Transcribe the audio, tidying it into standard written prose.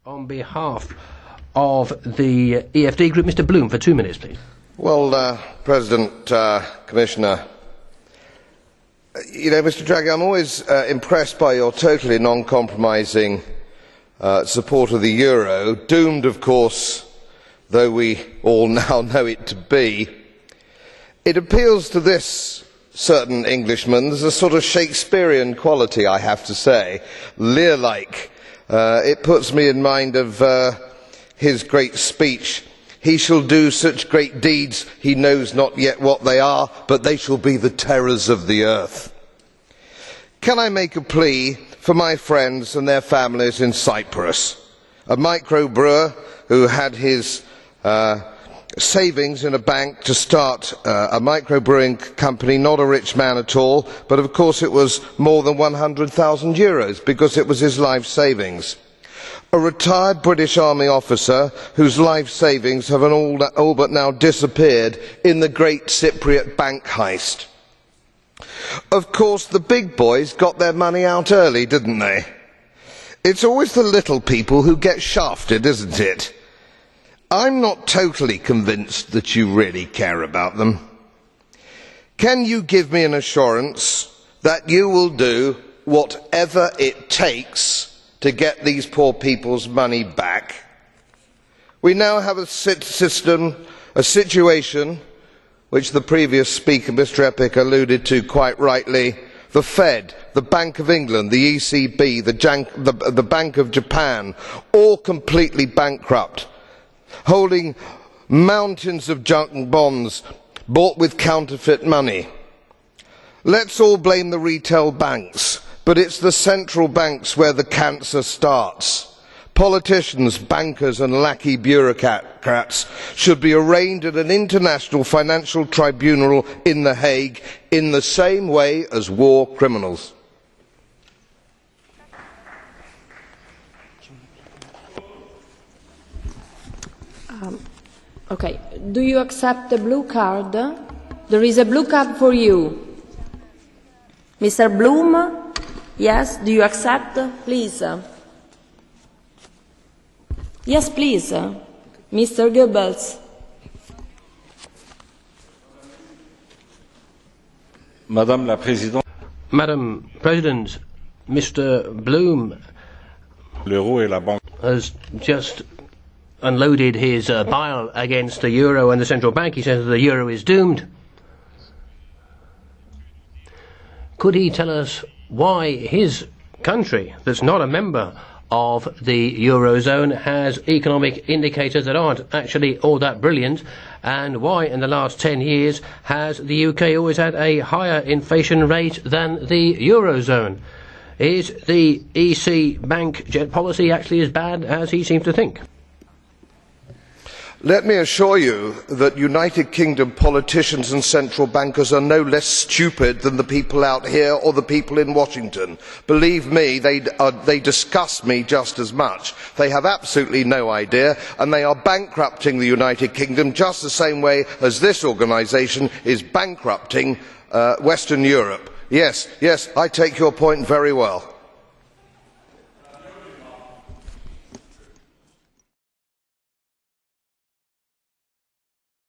On behalf of the EFD Group, Mr. Bloom, for 2 minutes, please. Well, President, Commissioner, Mr. Draghi, I'm always impressed by your totally non-compromising support of the euro, doomed, of course, though we all now know it to be. It appeals to this certain Englishman. There's a sort of Shakespearean quality, I have to say, Lear-like. It puts me in mind of his great speech, "He shall do such great deeds, he knows not yet what they are, but they shall be the terrors of the earth." Can I make a plea for my friends and their families in Cyprus? A microbrewer who had his savings in a bank to start a microbrewing company, not a rich man at all, but of course it was more than €100,000 because it was his life savings. A retired British Army officer whose life savings have all but now disappeared in the great Cypriot bank heist. Of course the big boys got their money out early, didn't they? It's always the little people who get shafted, isn't it? I'm not totally convinced that you really care about them. Can you give me an assurance that you will do whatever it takes to get these poor people's money back? We now have a situation which the previous speaker, Mr. Epic, alluded to quite rightly. The Fed, the Bank of England, the ECB, the Bank of Japan, all completely bankrupt, holding mountains of junk bonds bought with counterfeit money. Let's all blame the retail banks, but it's the central banks where the cancer starts. Politicians, bankers and lackey bureaucrats should be arraigned at an international financial tribunal in The Hague in the same way as war criminals. Okay. Do you accept the blue card? There is a blue card for you. Mr. Bloom, yes, do you accept? Please. Yes, please. Mr. Goebbels. Madame la Présidente, Madam President, Mr. Bloom l'euro et la banque has just unloaded his bile against the euro and the central bank. He says that the euro is doomed. Could he tell us why his country, that's not a member of the eurozone, has economic indicators that aren't actually all that brilliant, and why in the last 10 years has the UK always had a higher inflation rate than the eurozone? Is the EC bank jet policy actually as bad as he seems to think? Let me assure you that United Kingdom politicians and central bankers are no less stupid than the people out here or the people in Washington. Believe me, they disgust me just as much. They have absolutely no idea, and they are bankrupting the United Kingdom just the same way as this organisation is bankrupting Western Europe. Yes, I take your point very well.